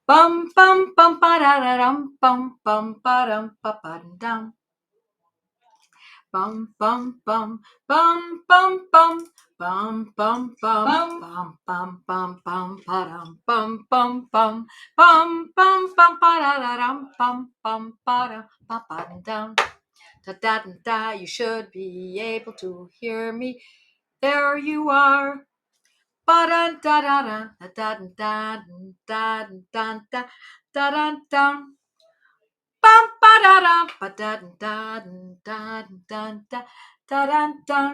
Bum bum bum ba da da dum bum bum ba dum ba ba dum. Bum bum bum bum bum bum bum bum bum bum bum bum bum ba dum bum bum bum bum bum bum ba da da dum bum bum ba dum ba ba dum. Da da da da. You should be able to hear me. There you are. Ba da da da da da da da da da da da da. Bum ba da da ba da da da da da da da da.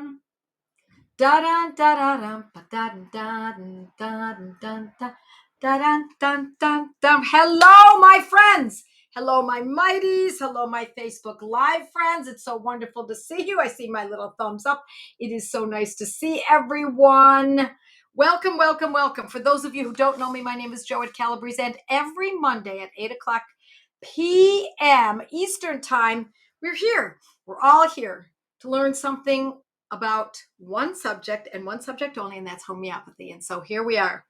Da da da da da ba da da da da da da da da da. Hello, my friends. Hello, my mighties. Hello, my Facebook Live friends. It's so wonderful to see you. I see my little thumbs up. It is so nice to see everyone. Welcome, welcome, welcome. For those of you who don't know me, my name is Joette Calabrese, and every Monday at 8 o'clock p.m. Eastern Time, we're here. We're all here to learn something about one subject and one subject only, and that's homeopathy. And so here we are.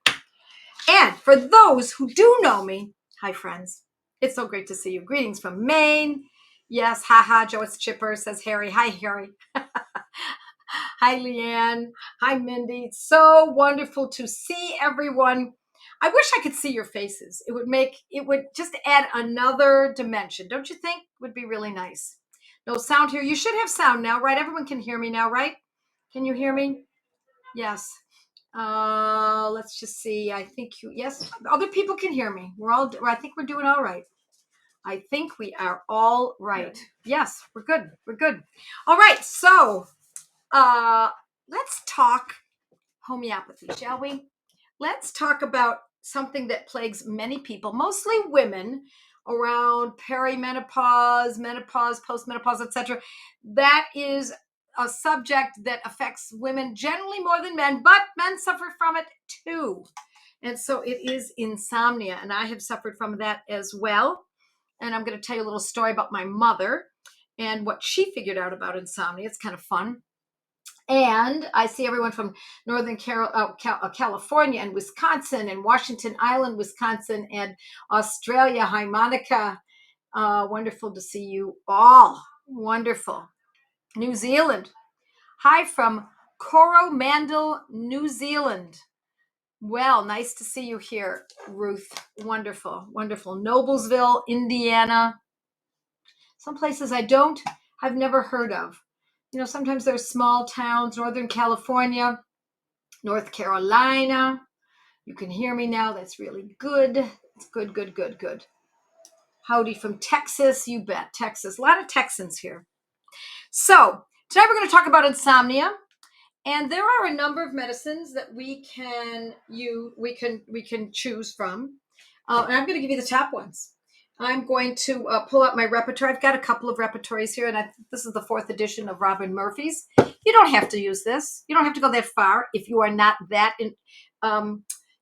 And for those who do know me, hi, friends. It's so great to see you. Greetings from Maine. Yes, haha, Joette's chipper, says Harry. Hi, Harry. Hi, Leanne. Hi, Mindy. It's so wonderful to see everyone. I wish I could see your faces. It would just add another dimension. Don't you think? It would be really nice. No sound here. You should have sound now, right? Everyone can hear me now, right? Can you hear me? Yes. Let's just see. I think yes, other people can hear me. I think we're doing all right. I think we are all right. Yes, we're good. We're good. All right. So, let's talk homeopathy, shall we? Let's talk about something that plagues many people, mostly women, around perimenopause, menopause, postmenopause, etc. That is a subject that affects women generally more than men, but men suffer from it too. And so it is insomnia, and I have suffered from that as well. And I'm going to tell you a little story about my mother and what she figured out about insomnia. It's kind of fun. And I see everyone from Northern California and Wisconsin and Washington Island, Wisconsin, and Australia. Hi, Monica. Wonderful to see you all. Wonderful. New Zealand. Hi from Coromandel, New Zealand. Well, nice to see you here, Ruth. Wonderful, wonderful. Noblesville, Indiana. Some places I've never heard of. Sometimes there's small towns, Northern California, North Carolina. You can hear me now. That's really good. It's good, good, good, good. Howdy from Texas. You bet. Texas. A lot of Texans here. So today we're going to talk about insomnia. And there are a number of medicines that we can choose from. And I'm going to give you the top ones. I'm going to pull out my repertoire. I've got a couple of repertoires here, and this is the 4th edition of Robin Murphy's. You don't have to use this. You don't have to go that far if you are not that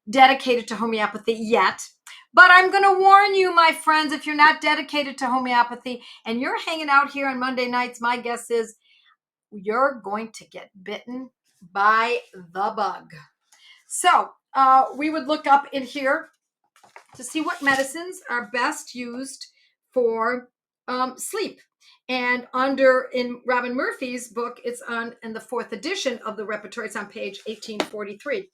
dedicated to homeopathy yet. But I'm going to warn you, my friends, if you're not dedicated to homeopathy and you're hanging out here on Monday nights, my guess is you're going to get bitten by the bug. So we would look up in here to see what medicines are best used for sleep. And in Robin Murphy's book, it's in the 4th edition of the repertoire. It's on page 1843.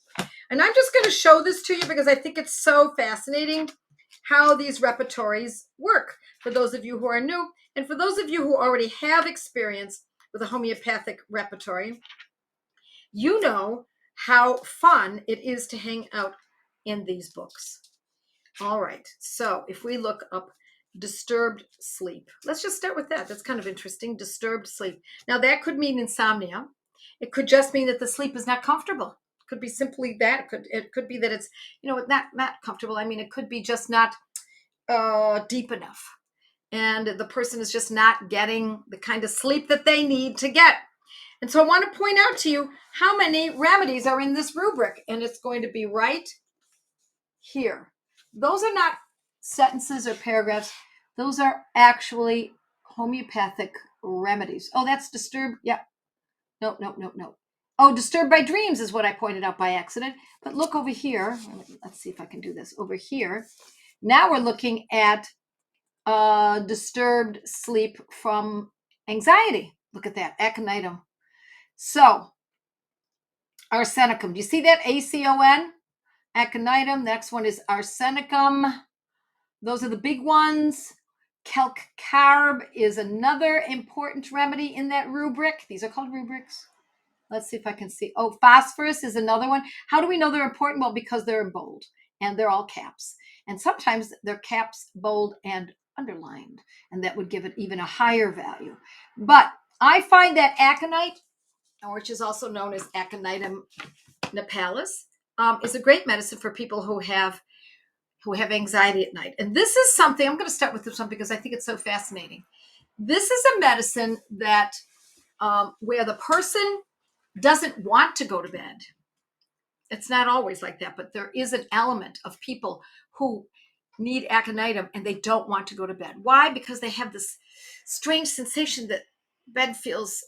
And I'm just going to show this to you because I think it's so fascinating how these repertoires work for those of you who are new. And for those of you who already have experience with a homeopathic repertoire, you know how fun it is to hang out in these books. All right, so if we look up disturbed sleep, let's just start with that. That's kind of interesting. Disturbed sleep. Now that could mean insomnia. It could just mean that the sleep is not comfortable. It could be simply that. It could be that it's not comfortable. I mean, it could be just not deep enough, and the person is just not getting the kind of sleep that they need to get. And so I want to point out to you how many remedies are in this rubric, and it's going to be right here. Those are not sentences or paragraphs. Those are actually homeopathic remedies. Oh, that's disturbed. Yeah. No. Oh, disturbed by dreams is what I pointed out by accident. But look over here. Let's see if I can do this. Over here, Now we're looking at disturbed sleep from anxiety. Look at that, aconitum. So, arsenicum. Do you see that? ACON? Aconitum. Next one is arsenicum. Those are the big ones. Calcarb is another important remedy in that rubric. These are called rubrics. Let's see if I can see. Oh, phosphorus is another one. How do we know they're important? Well, because they're in bold and they're all caps. And sometimes they're caps, bold, and underlined. And that would give it even a higher value. But I find that aconite, which is also known as Aconitum nipalis, is a great medicine for people who have anxiety at night. And this is something, I'm going to start with this one because I think it's so fascinating. This is a medicine that where the person doesn't want to go to bed. It's not always like that, but there is an element of people who need aconitum and they don't want to go to bed. Why? Because they have this strange sensation that bed feels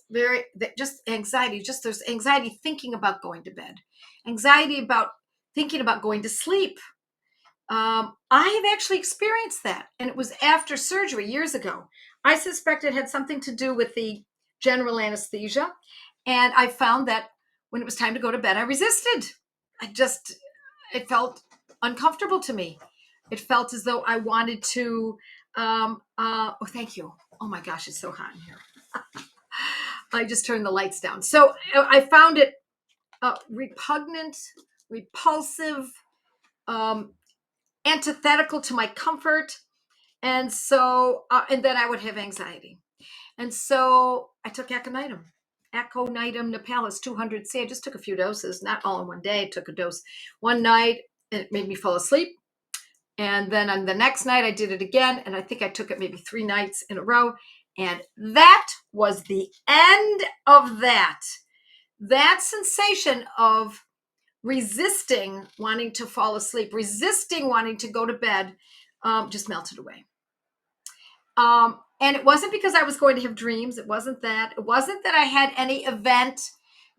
just anxiety, just there's anxiety thinking about going to bed, anxiety about thinking about going to sleep. I have actually experienced that, and it was after surgery years ago. I suspect it had something to do with the general anesthesia, and I found that when it was time to go to bed, I resisted. It felt uncomfortable to me. It felt as though I wanted to, oh, thank you. Oh my gosh, it's so hot in here. I just turned the lights down. So I found it repugnant, repulsive, antithetical to my comfort. And so, and then I would have anxiety. And so I took aconitum nipalis, 200C. I just took a few doses, not all in one day. I took a dose one night and it made me fall asleep. And then on the next night, I did it again. And I think I took it maybe 3 nights in a row. And that was the end of that. That sensation of resisting wanting to fall asleep, resisting wanting to go to bed, just melted away. And it wasn't because I was going to have dreams. It wasn't that. It wasn't that I had any event,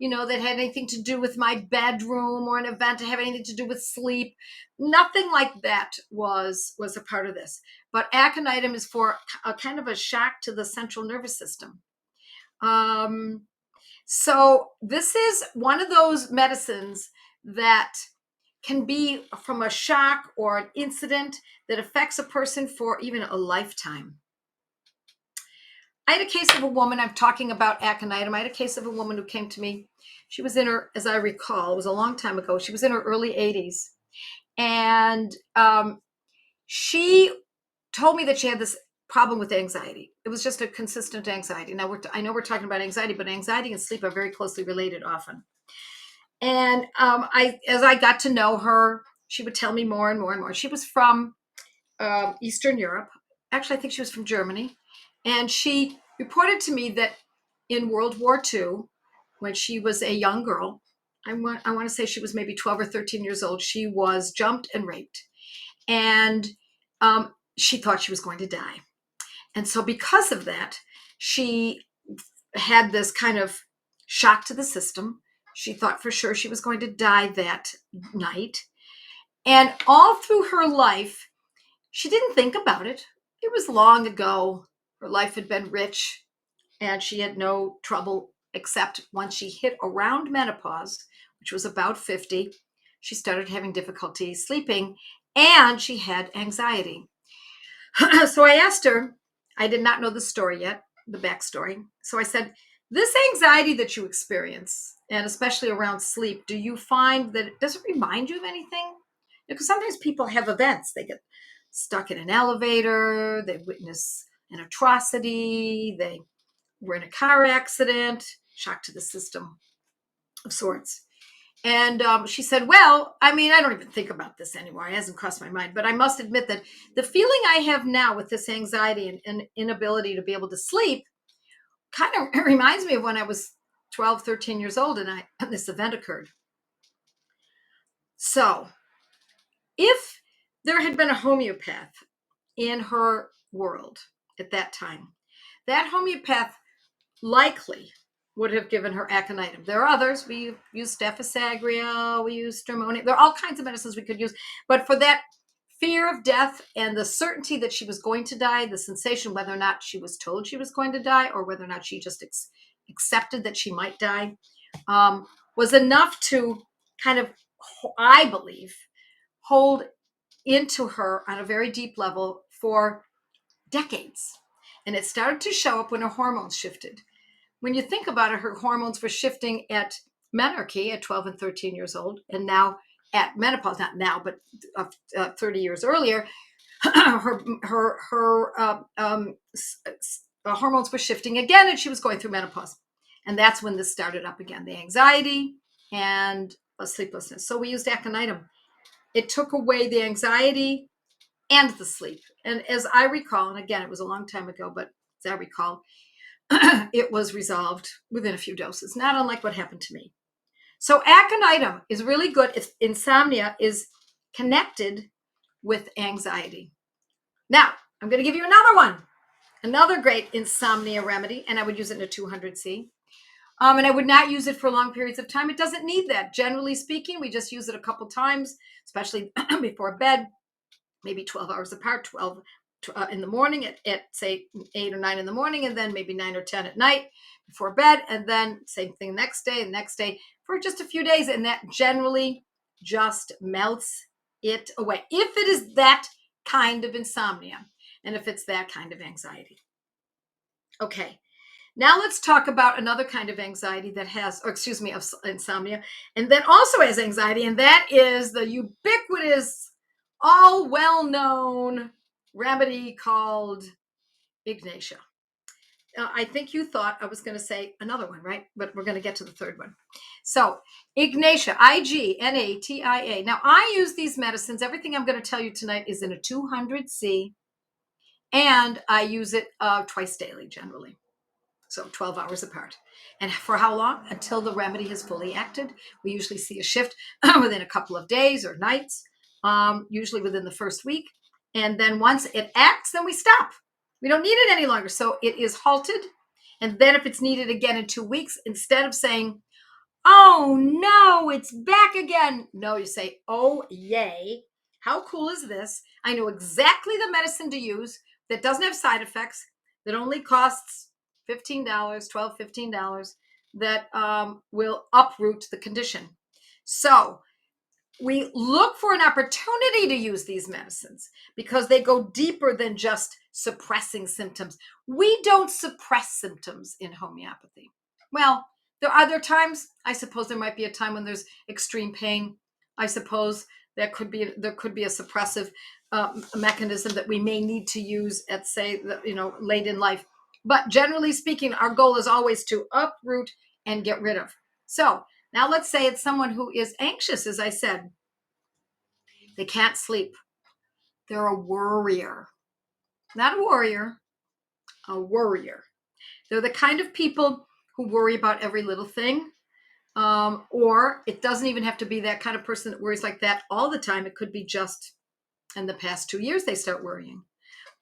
that had anything to do with my bedroom or an event to have anything to do with sleep. Nothing like that was a part of this. But aconitum is for a kind of a shock to the central nervous system. So this is one of those medicines that can be from a shock or an incident that affects a person for even a lifetime. I had a case of a woman, I'm talking about aconitum. I had a case of a woman who came to me. She was in her, as I recall, it was a long time ago, she was in her early 80s. And she told me that she had this problem with anxiety. It was just a consistent anxiety. Now, I know we're talking about anxiety, but anxiety and sleep are very closely related often. And as I got to know her, she would tell me more and more and more. She was from Eastern Europe. Actually, I think she was from Germany. And she reported to me that in World War II, when she was a young girl, I want to say she was maybe 12 or 13 years old, she was jumped and raped. And she thought she was going to die. And so because of that, she had this kind of shock to the system. She thought for sure she was going to die that night. And all through her life, she didn't think about it. It was long ago. Her life had been rich and she had no trouble, except once she hit around menopause, which was about 50, she started having difficulty sleeping and she had anxiety. So I asked her, I did not know the story yet, the backstory. So I said, this anxiety that you experience, and especially around sleep, do you find that does it remind you of anything? Because sometimes people have events. They get stuck in an elevator, they witness an atrocity, they were in a car accident, shock to the system of sorts. And she said, well, I mean, I don't even think about this anymore. It hasn't crossed my mind. But I must admit that the feeling I have now with this anxiety and inability to be able to sleep kind of reminds me of when I was 12, 13 years old and this event occurred. So if there had been a homeopath in her world at that time, that homeopath likely would have given her aconitum. There are others. We use Staphysagria, we use Stramonium. There are all kinds of medicines we could use. But for that fear of death and the certainty that she was going to die, the sensation whether or not she was told she was going to die or whether or not she just accepted that she might die, was enough to kind of, I believe, hold into her on a very deep level for decades. And it started to show up when her hormones shifted. When you think about it, her hormones were shifting at menarche at 12 and 13 years old, and now at menopause, not now, but 30 years earlier, her hormones were shifting again, and she was going through menopause. And that's when this started up again, the anxiety and sleeplessness. So we used aconitum. It took away the anxiety and the sleep. And as I recall, and again, it was a long time ago, but as I recall, it was resolved within a few doses, not unlike what happened to me. So aconitum is really good if insomnia is connected with anxiety. Now, I'm going to give you another one, another great insomnia remedy, and I would use it in a 200C. And I would not use it for long periods of time. It doesn't need that. Generally speaking, we just use it a couple times, especially before bed, maybe 12 hours apart, 12 in the morning at say 8 or 9 in the morning, and then maybe 9 or 10 at night before bed, and then same thing the next day for just a few days. And that generally just melts it away. If it is that kind of insomnia, and if it's that kind of anxiety. Okay. Now let's talk about another kind of anxiety that has, of insomnia, and that also has anxiety, and that is the ubiquitous, all well-known remedy called Ignatia. I think you thought I was going to say another one, right? But we're going to get to the third one. So Ignatia, Ignatia. Now I use these medicines. Everything I'm going to tell you tonight is in a 200C, and I use it twice daily generally. So 12 hours apart. And for how long? Until the remedy has fully acted. We usually see a shift within a couple of days or nights, usually within the first week. And then once it acts, then we stop. We don't need it any longer. So it is halted. And then if it's needed again in 2 weeks, instead of saying, oh no, it's back again. No, you say, oh yay. How cool is this? I know exactly the medicine to use that doesn't have side effects, that only costs $15, $12, $15, that will uproot the condition. So we look for an opportunity to use these medicines because they go deeper than just suppressing symptoms. We don't suppress symptoms in homeopathy. Well, there are other times. I suppose there might be a time when there's extreme pain. I suppose there could be a suppressive mechanism that we may need to use at, say, late in life. But generally speaking, our goal is always to uproot and get rid of. So now let's say it's someone who is anxious, as I said. They can't sleep. They're a worrier. Not a warrior, a worrier. They're the kind of people who worry about every little thing. Or it doesn't even have to be that kind of person that worries like that all the time. It could be just in the past 2 years they start worrying.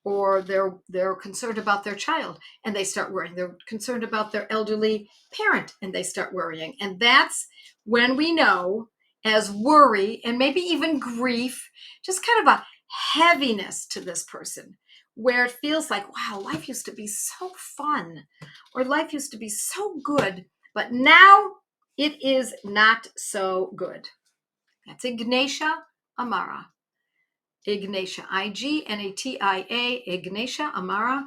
Or they're concerned about their child and they start worrying. They're concerned about their elderly parent and they start worrying. And that's when we know, as worry and maybe even grief, just kind of a heaviness to this person, where it feels like, wow, life used to be so fun, or life used to be so good, but now it is not so good. That's Ignatia Amara. Ignatia, Ignatia, Ignatia Amara,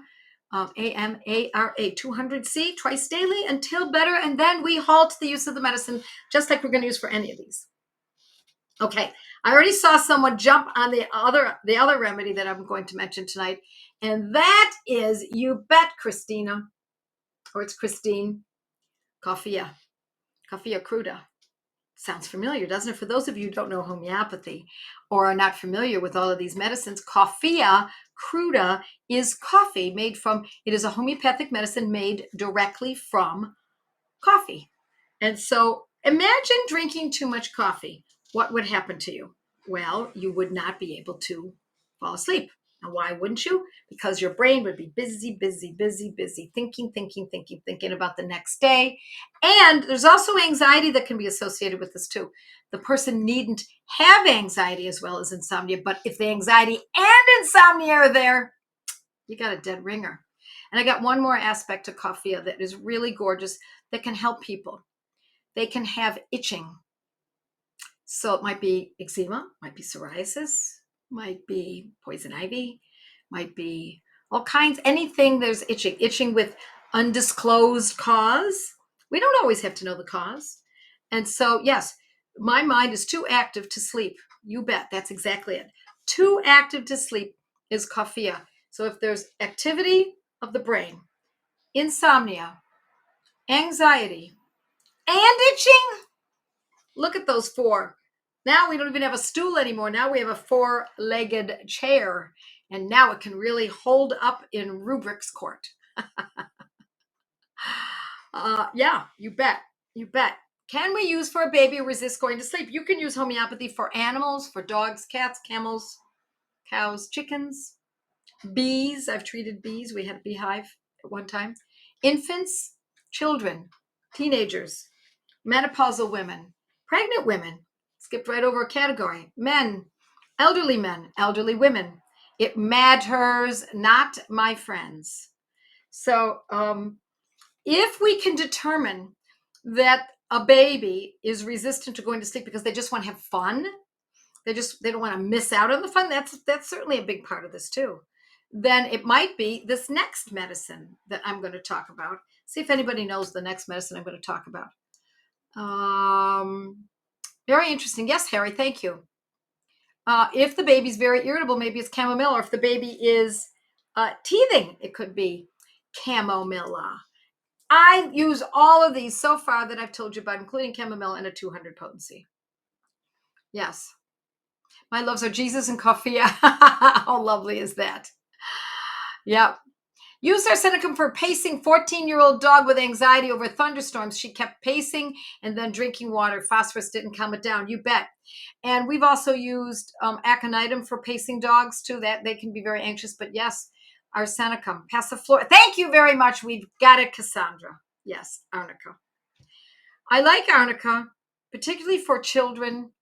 AMARA, 200C, twice daily until better, and then we halt the use of the medicine, just like we're going to use for any of these. Okay, I already saw someone jump on the other remedy that I'm going to mention tonight, and that is, you bet, Christina, or it's Christine, Coffea cruda. Sounds familiar, doesn't it? For those of you who don't know homeopathy or are not familiar with all of these medicines, Coffea cruda is coffee made from, it is a homeopathic medicine made directly from coffee. And so imagine drinking too much coffee. What would happen to you? Well, you would not be able to fall asleep. And why wouldn't you? Because your brain would be busy, thinking about the next day. And there's also anxiety that can be associated with this too. The person needn't have anxiety as well as insomnia, but if the anxiety and insomnia are there, you got a dead ringer. And I got one more aspect to coffea that is really gorgeous that can help people. They can have itching. So it might be eczema, might be psoriasis, might be poison ivy, might be all kinds, anything there's itching with undisclosed cause. We don't always have to know the cause. And so, yes, my mind is too active to sleep. You bet. That's exactly it. Too active to sleep is coffea. So if there's activity of the brain, insomnia, anxiety, and itching, look at those four. Now we don't even have a stool anymore. Now we have a four-legged chair. And now it can really hold up in rubrics court. Yeah, you bet. You bet. Can we use for a baby who resists going to sleep? You can use homeopathy for animals, for dogs, cats, camels, cows, chickens, bees. I've treated bees. We had a beehive at one time. Infants, children, teenagers, menopausal women, pregnant women. Skipped right over a category. Men, elderly women. It matters not, my friends. So if we can determine that a baby is resistant to going to sleep because they just want to have fun, they don't want to miss out on the fun, that's certainly a big part of this too, then it might be this next medicine that I'm going to talk about. See if anybody knows the next medicine I'm going to talk about. Very interesting. Yes, Harry, thank you. If the baby's very irritable, maybe it's chamomile, or if the baby is teething, it could be chamomilla. I use all of these so far that I've told you about, including chamomile and a 200 potency. Yes. My loves are Jesus and coffea. How lovely is that? Yep. Used arsenicum for pacing 14-year-old dog with anxiety over thunderstorms. She kept pacing and then drinking water. Phosphorus didn't calm it down. You bet. And we've also used aconitum for pacing dogs too. That they can be very anxious. But yes, arsenicum. Passiflora. Thank you very much. We've got it, Cassandra. Yes, arnica. I like arnica, particularly for children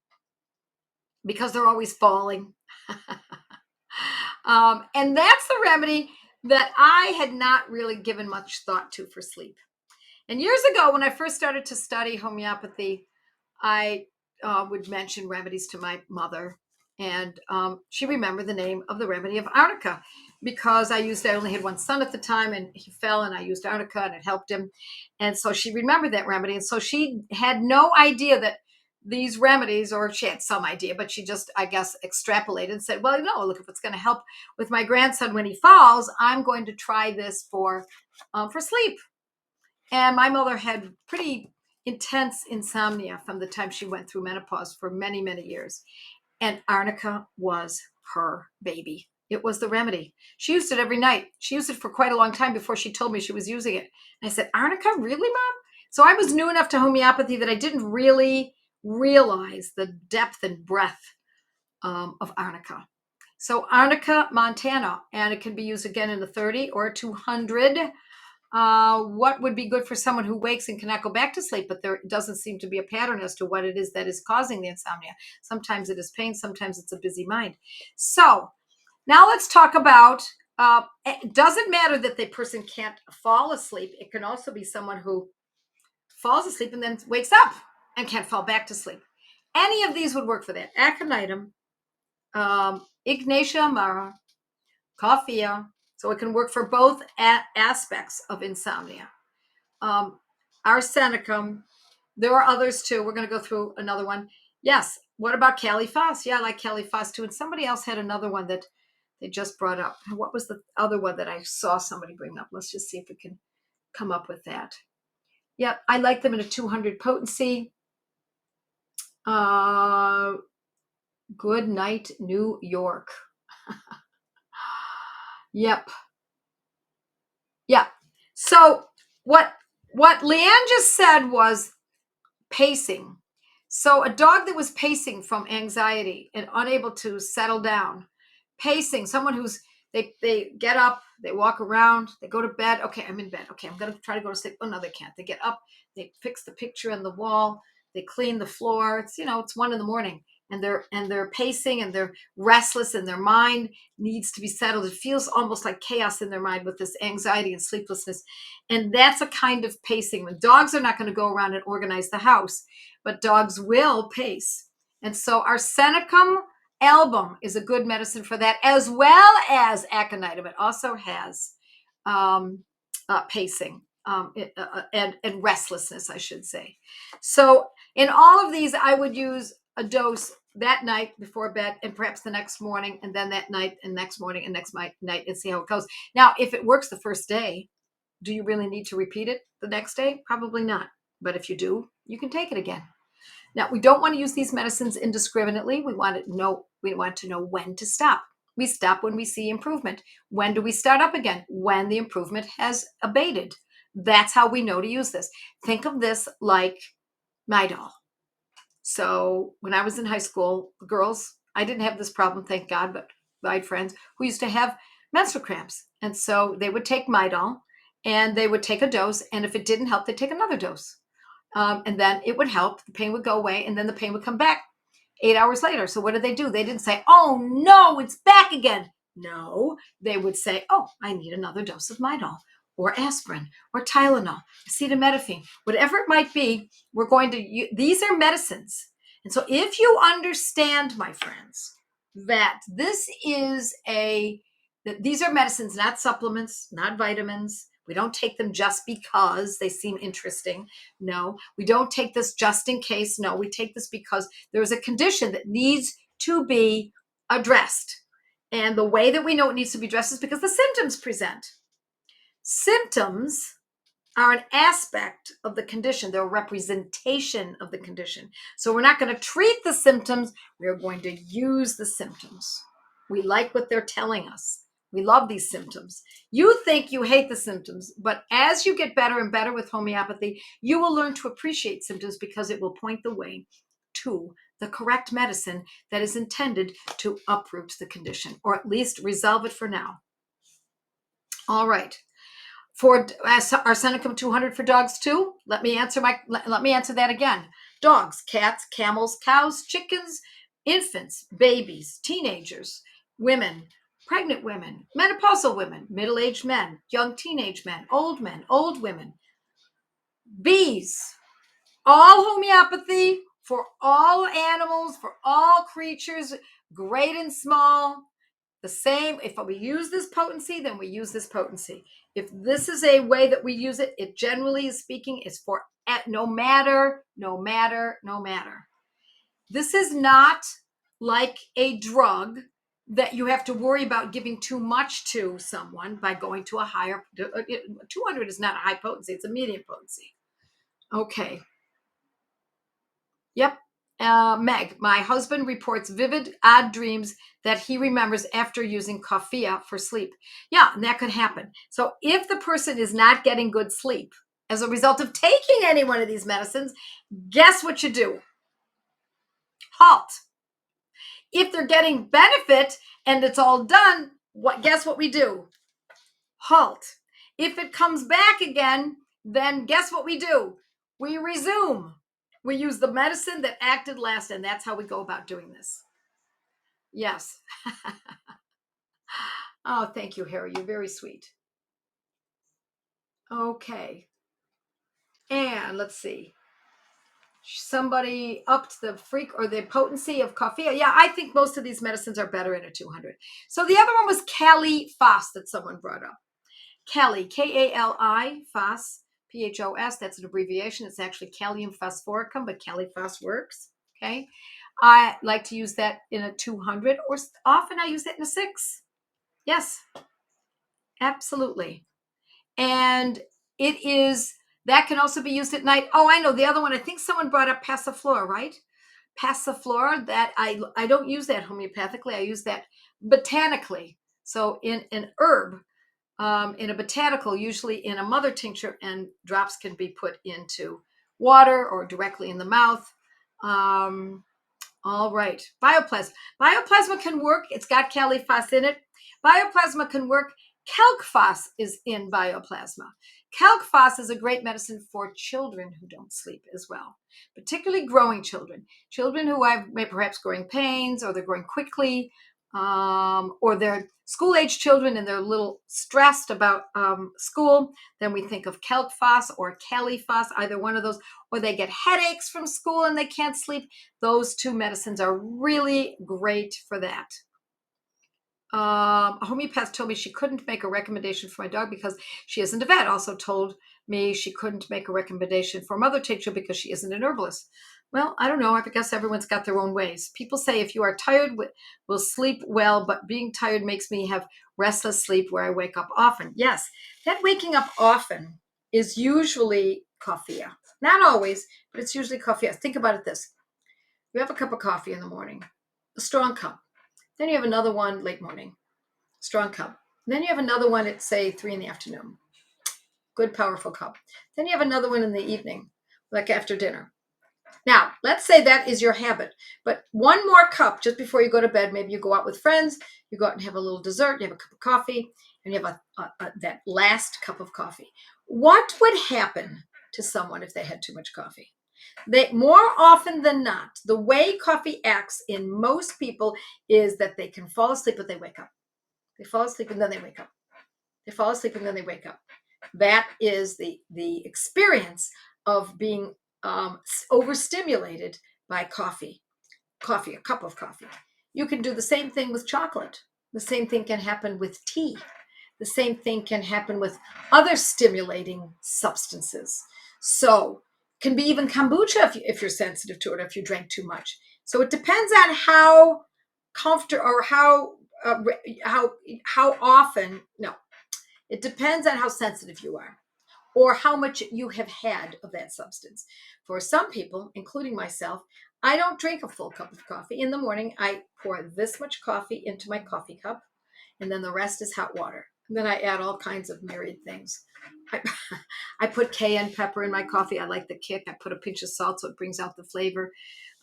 because they're always falling. And that's the remedy that I had not really given much thought to for sleep. And years ago, when I first started to study homeopathy, I would mention remedies to my mother. And she remembered the name of the remedy of arnica because I only had one son at the time and he fell and I used arnica and it helped him. And so she remembered that remedy. And so she had no idea that these remedies, or she had some idea, but she just, I guess, extrapolated and said, well, look, if it's going to help with my grandson when he falls, I'm going to try this for sleep. And my mother had pretty intense insomnia from the time she went through menopause for many, many years. And arnica was her baby. It was the remedy. She used it every night. She used it for quite a long time before she told me she was using it. And I said, arnica, really, Mom? So I was new enough to homeopathy that I didn't really realize the depth and breadth of arnica. So arnica montana, and it can be used again in a 30 or a 200. What would be good for someone who wakes and cannot go back to sleep, but there doesn't seem to be a pattern as to what it is that is causing the insomnia. Sometimes it is pain, sometimes it's a busy mind. So now let's talk about, it doesn't matter that the person can't fall asleep. It can also be someone who falls asleep and then wakes up and can't fall back to sleep. Any of these would work for that. Aconitum, Ignatia amara, coffea. So it can work for both aspects of insomnia. Arsenicum. There are others too. We're going to go through another one. Yes. What about Caliphos? Yeah, I like Caliphos too. And somebody else had another one that they just brought up. What was the other one that I saw somebody bring up? Let's just see if we can come up with that. Yeah, I like them in a 200 potency. Good night, New York. Yep. Yeah. So what Leanne just said was pacing. So a dog that was pacing from anxiety and unable to settle down Pacing, someone who's, they get up, they walk around, they go to bed. Okay, I'm in bed. Okay, I'm going to try to go to sleep. Oh, no, they can't. They get up, they fix the picture on the wall, they clean the floor. It's, it's 1 a.m. and they're pacing and they're restless and their mind needs to be settled. It feels almost like chaos in their mind with this anxiety and sleeplessness. And that's a kind of pacing. When dogs are not going to go around and organize the house, but dogs will pace. And so arsenicum album is a good medicine for that, as well as aconitum. It also has pacing and restlessness, I should say. So in all of these, I would use a dose that night before bed, and perhaps the next morning, and then that night, and next morning, and next night, and see how it goes. Now, if it works the first day, do you really need to repeat it the next day? Probably not. But if you do, you can take it again. Now, we don't want to use these medicines indiscriminately. We want to know when to stop. We stop when we see improvement. When do we start up again? When the improvement has abated. That's how we know to use this. Think of this like Midol. So when I was in high school, girls, I didn't have this problem, thank God, but I had friends who used to have menstrual cramps. And so they would take Midol and they would take a dose. And if it didn't help, they'd take another dose. And then it would help. The pain would go away. And then the pain would come back 8 hours later. So what did they do? They didn't say, oh, no, it's back again. No, they would say, oh, I need another dose of Midol or aspirin or Tylenol, acetaminophen, whatever it might be. We're going to, these are medicines. And so if you understand, my friends, that these are medicines, not supplements, not vitamins. We don't take them just because they seem interesting. No, we don't take this just in case. No, we take this because there's a condition that needs to be addressed. And the way that we know it needs to be addressed is because the symptoms present. Symptoms are an aspect of the condition. They're a representation of the condition. So we're not going to treat the symptoms. We're going to use the symptoms. We like what they're telling us. We love these symptoms. You think you hate the symptoms, but as you get better and better with homeopathy, you will learn to appreciate symptoms because it will point the way to the correct medicine that is intended to uproot the condition, or at least resolve it for now. All right. For arsenicum 200 for dogs too. Let me answer that again. Dogs, cats, camels, cows, chickens, infants, babies, teenagers, women, pregnant women, menopausal women, middle-aged men, young teenage men, old women, bees, all homeopathy for all animals, for all creatures, great and small. The same, if we use this potency, then we use this potency. If this is a way that we use it, it generally speaking is for no matter. This is not like a drug that you have to worry about giving too much to someone by going to a higher. 200 is not a high potency, it's a medium potency. Okay. Yep. Meg, my husband reports vivid, odd dreams that he remembers after using coffea for sleep. Yeah, and that could happen. So if the person is not getting good sleep as a result of taking any one of these medicines, guess what you do? Halt. If they're getting benefit and it's all done, guess what we do? Halt. If it comes back again, then guess what we do? We resume. We use the medicine that acted last, and that's how we go about doing this. Yes. Oh, thank you, Harry. You're very sweet. Okay. And let's see. Somebody upped the the potency of coffea. Yeah, I think most of these medicines are better at a 200. So the other one was Kali Phos that someone brought up. Kali, Kali, Phos, Phos. That's an abbreviation. It's actually Kalium phosphoricum, but Kali Phos works. Okay. I like to use that in a 200, or often I use it in a 6. Yes, absolutely. And that can also be used at night. Oh, I know the other one. I think someone brought up Passiflora, right? Passiflora, that I don't use that homeopathically. I use that botanically. So in an herb, in a botanical, usually in a mother tincture, and drops can be put into water or directly in the mouth. All right. Bioplasma. Bioplasma can work. It's got califos in it. Bioplasma can work. Calcfos is in bioplasma. Calcfos is a great medicine for children who don't sleep as well, particularly growing children. Children who have perhaps growing pains, or they're growing quickly, or they're school-age children and they're a little stressed about school. Then we think of Calcfos or califos, either one of those, or they get headaches from school and they can't sleep. Those two medicines are really great for that. A homeopath told me she couldn't make a recommendation for my dog because she isn't a vet. Also told me she couldn't make a recommendation for mother tincture because she isn't an herbalist. Well, I don't know. I guess everyone's got their own ways. People say if you are tired, will sleep well, but being tired makes me have restless sleep where I wake up often. Yes, that waking up often is usually coffea. Not always, but it's usually coffea. Think about it this. You have a cup of coffee in the morning, a strong cup. Then you have another one late morning, strong cup. And then you have another one at, say, 3 p.m, good, powerful cup. Then you have another one in the evening, like after dinner. Now, let's say that is your habit, but one more cup just before you go to bed. Maybe you go out with friends, you go out and have a little dessert, you have a cup of coffee, and you have that last cup of coffee. What would happen to someone if they had too much coffee? They, more often than not, the way coffee acts in most people is that they can fall asleep, but they wake up. They fall asleep and then they wake up. They fall asleep and then they wake up. That is the experience of being overstimulated by coffee, a cup of coffee. You can do the same thing with chocolate. The same thing can happen with tea. The same thing can happen with other stimulating substances. So can be even kombucha if you're sensitive to it, or if you drank too much. So it depends on how comfortable or how often. No, it depends on how sensitive you are, or how much you have had of that substance. For some people, including myself, I don't drink a full cup of coffee. In the morning, I pour this much coffee into my coffee cup, and then the rest is hot water. And then I add all kinds of myriad things. I put cayenne pepper in my coffee. I like the kick. I put a pinch of salt so it brings out the flavor.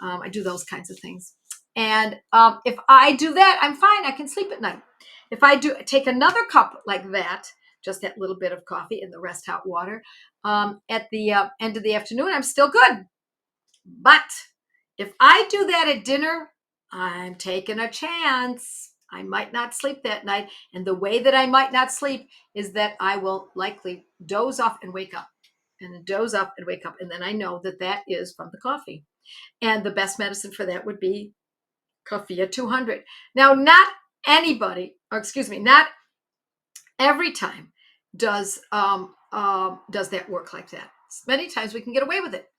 I do those kinds of things. And if I do that, I'm fine. I can sleep at night. If I do take another cup like that, just that little bit of coffee and the rest hot water, at the end of the afternoon, I'm still good. But if I do that at dinner, I'm taking a chance. I might not sleep that night. And the way that I might not sleep is that I will likely doze off and wake up, and doze off and wake up. And then I know that that is from the coffee. And the best medicine for that would be Coffea 200. Now, not every time does that work like that. Many times we can get away with it.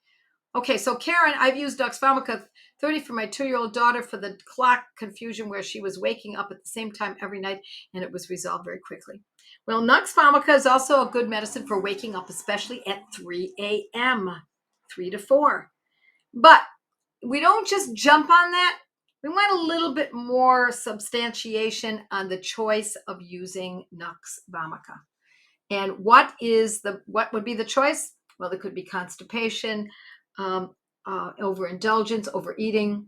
Okay, so Karen, I've used Nux Vomica 30 for my 2-year-old daughter for the clock confusion where she was waking up at the same time every night, and it was resolved very quickly. Well, Nux Vomica is also a good medicine for waking up, especially at 3 a.m., 3 to 4. But we don't just jump on that. We want a little bit more substantiation on the choice of using Nux Vomica. And what would be the choice? Well, there could be constipation, overindulgence, overeating.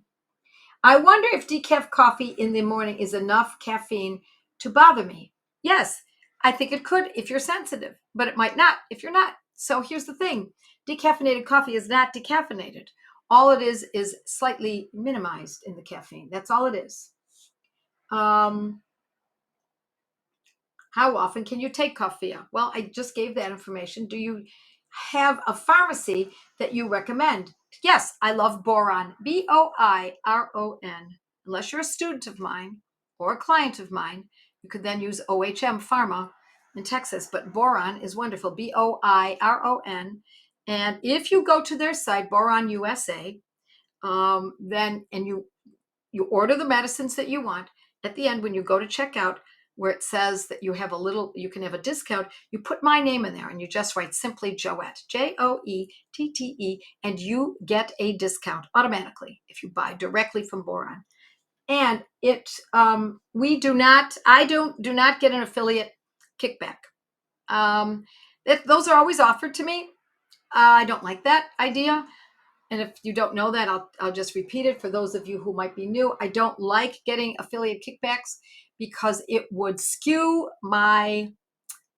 I wonder if decaf coffee in the morning is enough caffeine to bother me. Yes, I think it could if you're sensitive, but it might not if you're not. So here's the thing. Decaffeinated coffee is not decaffeinated. All it is slightly minimized in the caffeine. That's all it is. How often can you take Coffea? Well, I just gave that information. Do you have a pharmacy that you recommend? Yes, I love Boiron, Boiron. Unless you're a student of mine or a client of mine, you could then use OHM Pharma in Texas. But Boiron is wonderful, Boiron. And if you go to their site, Boiron USA, then and you order the medicines that you want. At the end, when you go to checkout, where it says that you can have a discount, you put my name in there and you just write simply Joette, Joette, and you get a discount automatically if you buy directly from Boiron. And I do not get an affiliate kickback. Those are always offered to me. I don't like that idea. and if you don't know that, I'll just repeat it for those of you who might be new. I don't like getting affiliate kickbacks because it would skew my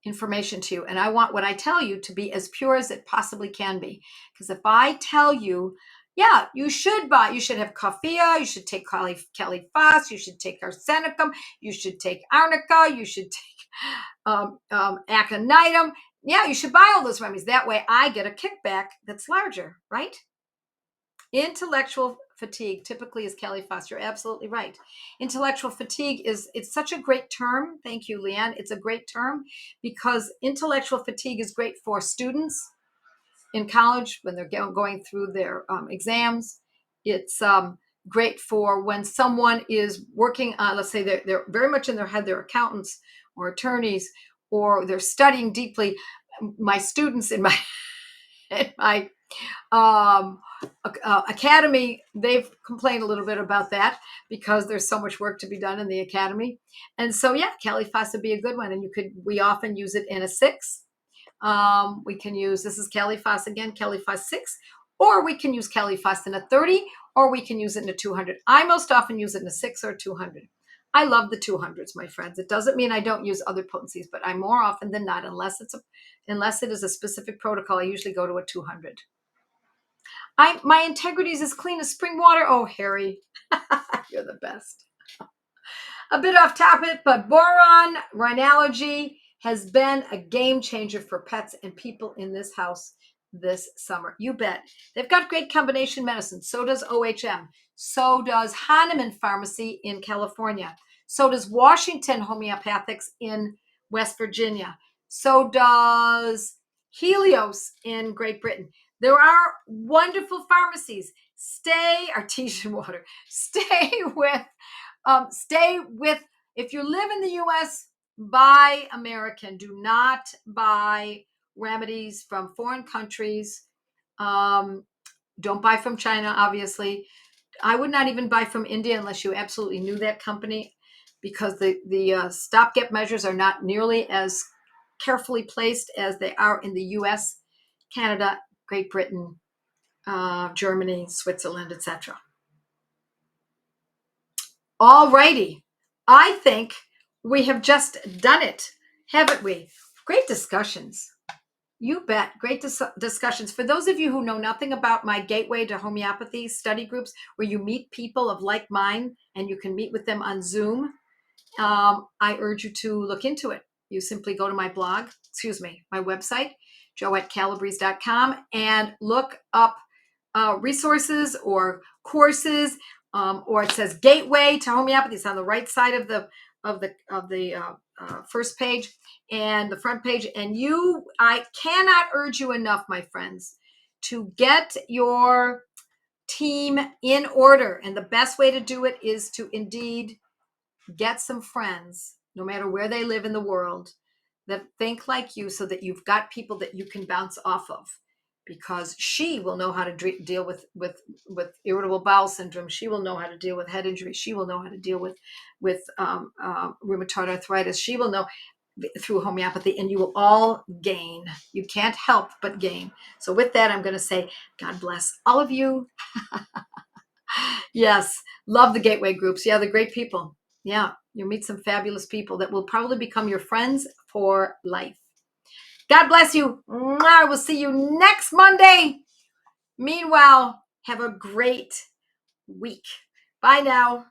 information to you. And I want what I tell you to be as pure as it possibly can be. Because if I tell you, yeah, you should have coffea, you should take califas, you should take arsenicum, you should take arnica, you should take aconitum. Yeah, you should buy all those remedies. That way I get a kickback that's larger, right? Intellectual fatigue typically is califas. You're absolutely right. Intellectual fatigue it's such a great term. Thank you, Leanne. It's a great term because intellectual fatigue is great for students in college when they're going through their exams. It's great for when someone is working on, let's say they're very much in their head, they're accountants or attorneys, or they're studying deeply. My students in my academy, they've complained a little bit about that because there's so much work to be done in the academy. And so, yeah, califas would be a good one. And we often use it in a 6. We can use, this is califas again, califas 6, or we can use califas in a 30, or we can use it in a 200. I most often use it in a 6 or 200. I love the 200s, my friends. It doesn't mean I don't use other potencies, but I more often than not, unless it is a specific protocol, I usually go to a 200. My integrity is as clean as spring water. Oh, Harry, you're the best. A bit off topic, but boron rhinology has been a game changer for pets and people in this house this summer. You bet. They've got great combination medicine. So does OHM. So does Hahnemann Pharmacy in California. So does Washington Homeopathics in West Virginia. So does Helios in Great Britain. There are wonderful pharmacies. Stay artesian water. Stay with, if you live in the US, buy American. Do not buy remedies from foreign countries. Don't buy from China, obviously. I would not even buy from India unless you absolutely knew that company, because the stopgap measures are not nearly as carefully placed as they are in the US, Canada, Great Britain, Germany, Switzerland, etc. All righty. I think we have just done it, haven't we? Great discussions. You bet. Great discussions. For those of you who know nothing about my Gateway to Homeopathy study groups, where you meet people of like mind and you can meet with them on Zoom, I urge you to look into it. You simply go to my website, joettecalabrese.com, and look up resources or courses, or it says Gateway to Homeopathy. It's on the right side of the first page and the front page. And I cannot urge you enough, my friends, to get your team in order. And the best way to do it is to indeed get some friends, no matter where they live in the world, that think like you, so that you've got people that you can bounce off of. Because she will know how to deal with irritable bowel syndrome. She will know how to deal with head injury. She will know how to deal with rheumatoid arthritis. She will know through homeopathy, and you will all gain. You can't help but gain. So with that, I'm going to say, God bless all of you. Yes, love the Gateway groups. Yeah, they're great people. Yeah, you'll meet some fabulous people that will probably become your friends for life. God bless you. I will see you next Monday. Meanwhile, have a great week. Bye now.